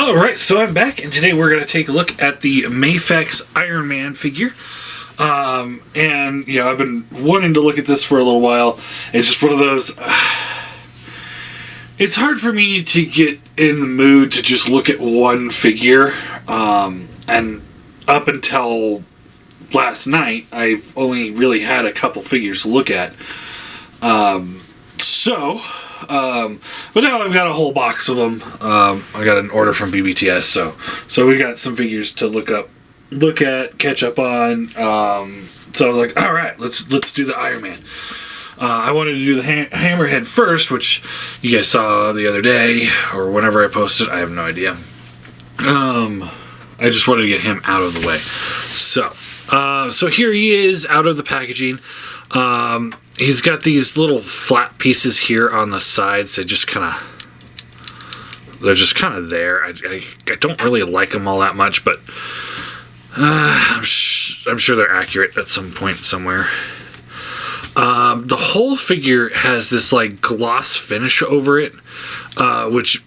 Alright, so I'm back, and today we're going to take a look at the Mafex Ironman figure. And, you know, I've been wanting to look at this for a little while. It's just one of those... it's hard for me to get in the mood to just look at one figure. And up until last night, I've only really had a couple figures to look at. But now I've got a whole box of them. I got an order from BBTS, so we got some figures to look at, catch up on. So I was like, all right, let's do the Ironman. I wanted to do the Hammerhead first, which you guys saw the other day or whenever I posted. I have no idea. I just wanted to get him out of the way. So here he is out of the packaging. He's got these little flat pieces here on the sides. They're just kind of there. I don't really like them all that much, but I'm sure they're accurate at some point somewhere. The whole figure has this like gloss finish over it, which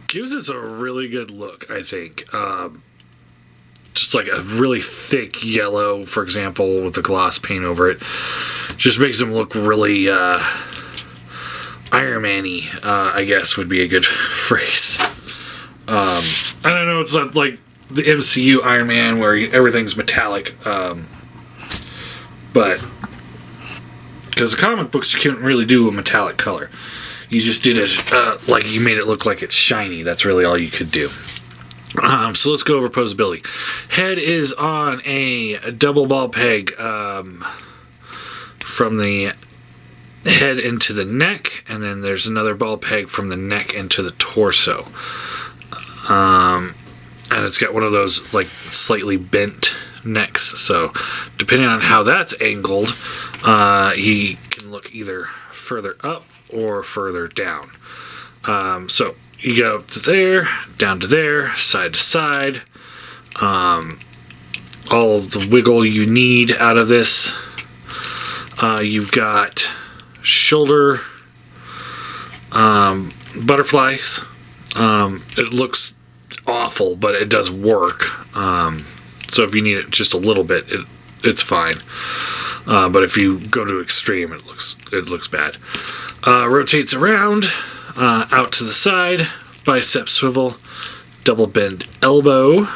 gives us a really good look, I think. Just like a really thick yellow, for example, with the gloss paint over it. Just makes them look really Iron Man-y, I guess would be a good phrase. I don't know, it's not like the MCU Iron Man where everything's metallic. But because the comic books, you couldn't really do a metallic color. You just did it like you made it look like it's shiny. That's really all you could do. So let's go over posability. Head is on a double ball peg from the head into the neck, and then there's another ball peg from the neck into the torso. And it's got one of those like slightly bent necks, so depending on how that's angled, he can look either further up or further down. So you go to there, down to there, side to side. All of the wiggle you need out of this. You've got shoulder butterflies. It looks awful, but it does work. So if you need it just a little bit, it's fine. But if you go to extreme, it looks bad. Rotates around. Out to the side, bicep swivel, double bend elbow,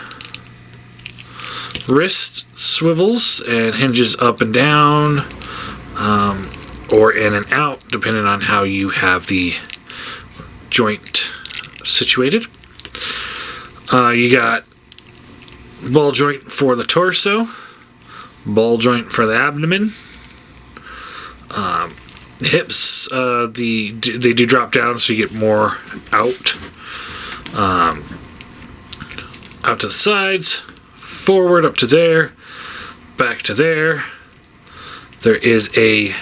wrist swivels and hinges up and down, or in and out, depending on how you have the joint situated. You got ball joint for the torso, ball joint for the abdomen. Hips, they do drop down, so you get more out. Out to the sides, forward up to there, back to there. There is a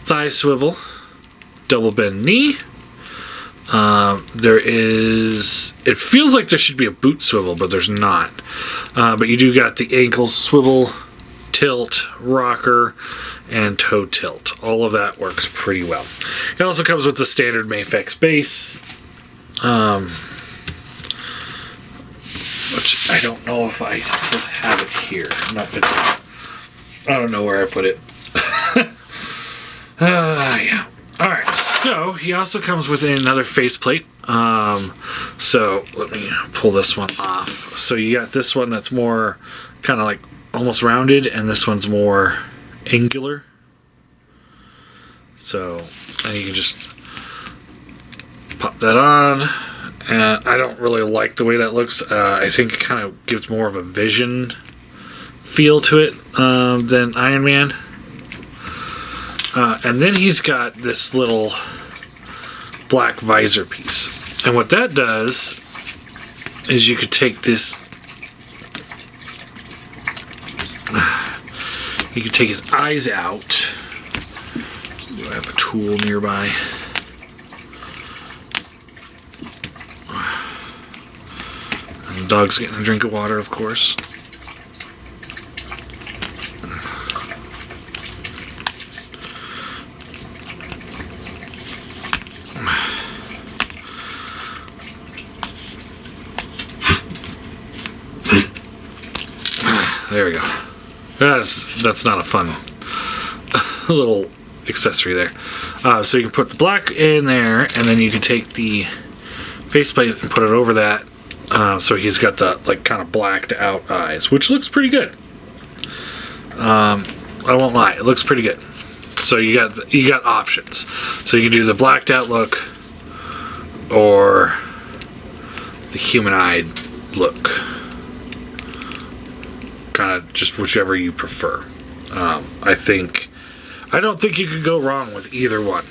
thigh swivel, double bend knee. It feels like there should be a boot swivel, but there's not. But you do got the ankle swivel, tilt, rocker, and toe tilt. All of that works pretty well. It also comes with the standard Mafex base, which I don't know if I still have it here. I don't know where I put it. Yeah. Alright, so he also comes with another faceplate. So let me pull this one off. So you got this one that's more kind of like almost rounded, and this one's more angular. So, and you can just pop that on. And I don't really like the way that looks. I think it kind of gives more of a Vision feel to it than Iron Man. And then he's got this little black visor piece. And what that does is you could take this. You can take his eyes out. Do I have a tool nearby? And the dog's getting a drink of water, of course. there we go. That's not a fun little accessory there. So you can put the black in there, and then you can take the faceplate and put it over that. So he's got the like kind of blacked out eyes, which looks pretty good. I won't lie, it looks pretty good. So you got options. So you can do the blacked out look or the human-eyed look. Kind of just whichever you prefer. I don't think you could go wrong with either one.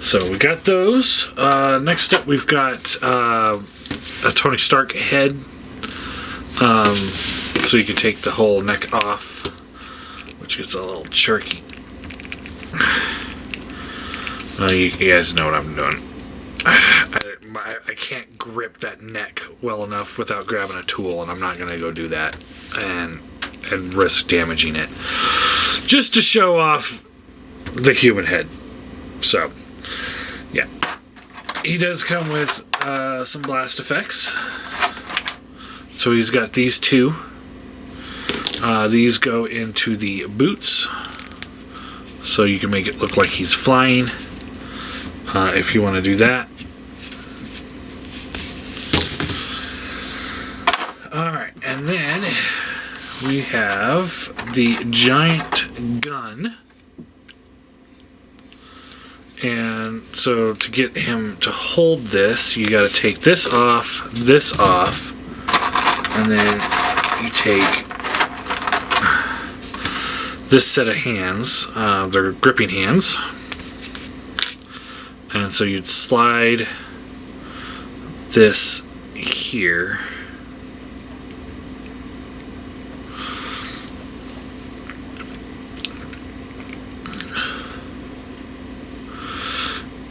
So we got those. Next up, we've got a Tony Stark head. So you can take the whole neck off, which gets a little jerky. You guys know what I'm doing. I can't grip that neck well enough without grabbing a tool, and I'm not going to go do that and risk damaging it just to show off the human head. So, yeah. He does come with some blast effects. So he's got these two. These go into the boots, so you can make it look like he's flying if you want to do that. Alright, and then we have the giant gun. And so to get him to hold this, you got to take this off, and then you take this set of hands. They're gripping hands. And so you'd slide this here.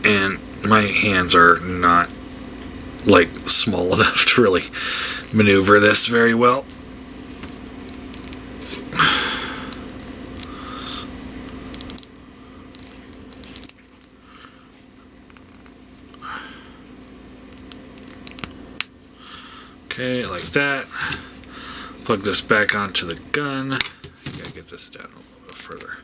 And my hands are not like small enough to really maneuver this very well. Okay, like that. Plug this back onto the gun. Gotta get this down a little bit further.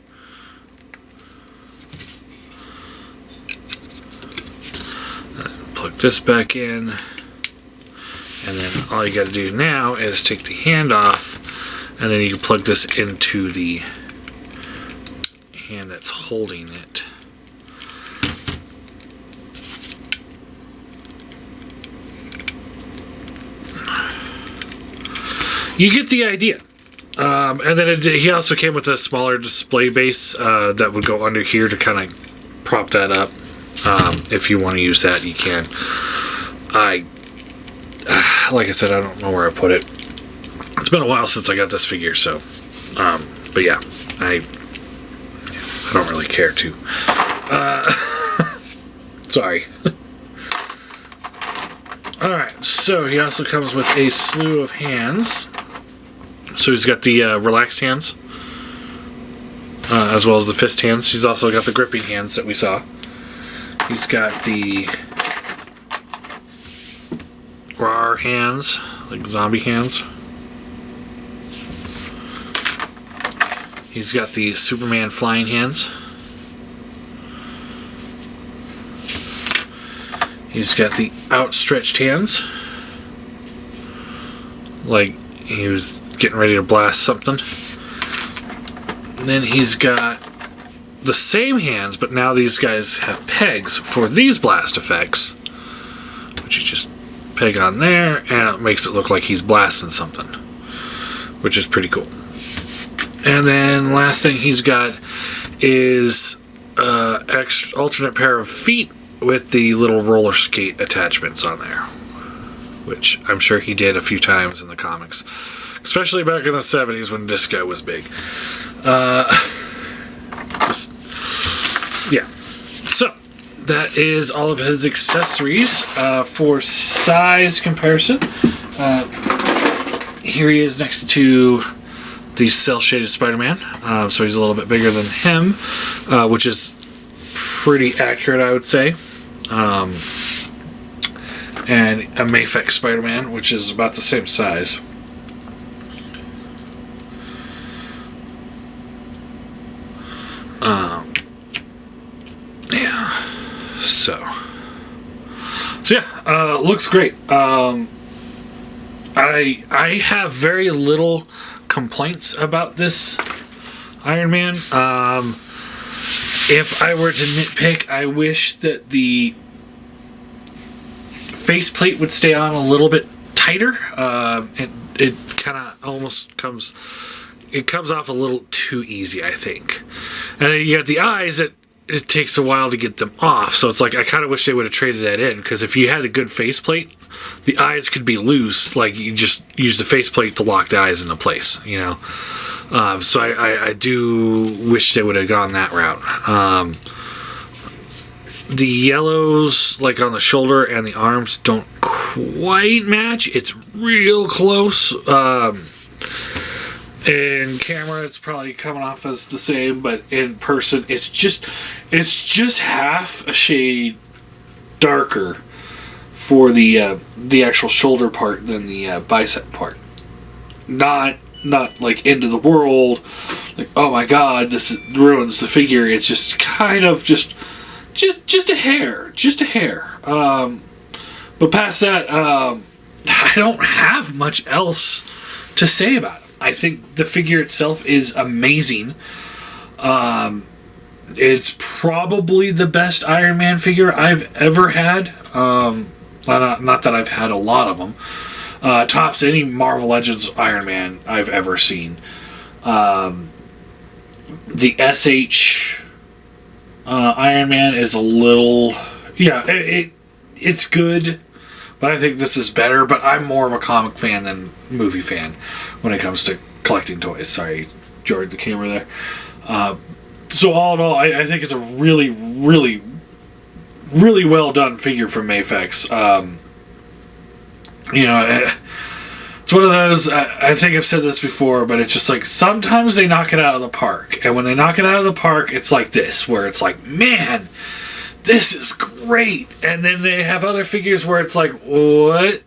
Plug this back in, and then all you got to do now is take the hand off, and then you can plug this into the hand that's holding it. You get the idea. And then he also came with a smaller display base that would go under here to kind of prop that up. If you want to use that, you can. Like I said, I don't know where I put it. It's been a while since I got this figure, so. But yeah, I don't really care to. Sorry. Alright, so he also comes with a slew of hands. So he's got the relaxed hands, as well as the fist hands. He's also got the gripping hands that we saw. He's got the raw hands, like zombie hands. He's got the Superman flying hands. He's got the outstretched hands, like he was getting ready to blast something. And then he's got the same hands, but now these guys have pegs for these blast effects, which you just peg on there, and it makes it look like he's blasting something, which is pretty cool. And then last thing he's got is alternate pair of feet with the little roller skate attachments on there, which I'm sure he did a few times in the comics, especially back in the 70s when this guy was big. Yeah. So that is all of his accessories. For size comparison, here he is next to the cel-shaded Spider-Man. So he's a little bit bigger than him, which is pretty accurate, I would say. And a Mafex Spider-Man, which is about the same size. So yeah, looks great. I have very little complaints about this Ironman. If I were to nitpick, I wish that the faceplate would stay on a little bit tighter. It kind of almost comes off a little too easy, I think. And then you got the eyes that it takes a while to get them off. So it's like, I kind of wish they would have traded that in, because if you had a good faceplate, the eyes could be loose. Like, you just use the faceplate to lock the eyes into place, you know? So I do wish they would have gone that route. The yellows, like on the shoulder and the arms, don't quite match. It's real close. In camera, it's probably coming off as the same, but in person, it's just half a shade darker for the actual shoulder part than the bicep part. Not like end of the world, like, oh my god, this ruins the figure. It's just kind of just a hair, but past that, I don't have much else to say about it. I think the figure itself is amazing. It's probably the best Iron Man figure I've ever had. Not that I've had a lot of them. Tops any Marvel Legends Iron Man I've ever seen. The SH Iron Man is a little... Yeah, it's good, but I think this is better. But I'm more of a comic fan than movie fan when it comes to collecting toys. Sorry, George, the camera there. So all in all, I think it's a really, really, really well done figure from Mafex. It's one of those, I think I've said this before, but it's just like, sometimes they knock it out of the park. And when they knock it out of the park, it's like this, where it's like, man, this is great. And then they have other figures where it's like, what?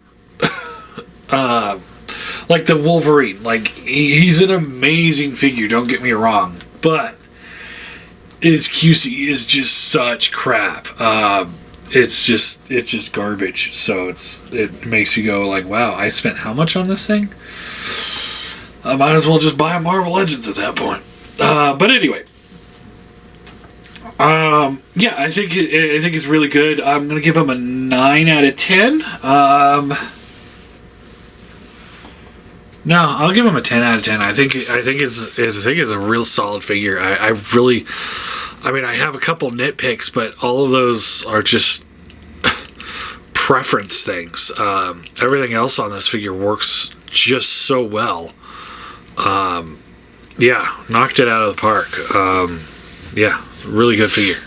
Like the Wolverine. Like, he's an amazing figure, don't get me wrong. But his QC is just such crap. It's just garbage. So it makes you go like, wow, I spent how much on this thing? I might as well just buy a Marvel Legends at that point. But anyway, yeah, I think it's really good. I'm gonna give him a 9 out of 10. No, I'll give him a 10 out of 10. I think it's a real solid figure. I mean, I have a couple nitpicks, but all of those are just preference things. Everything else on this figure works just so well. Yeah, knocked it out of the park. Yeah, really good figure.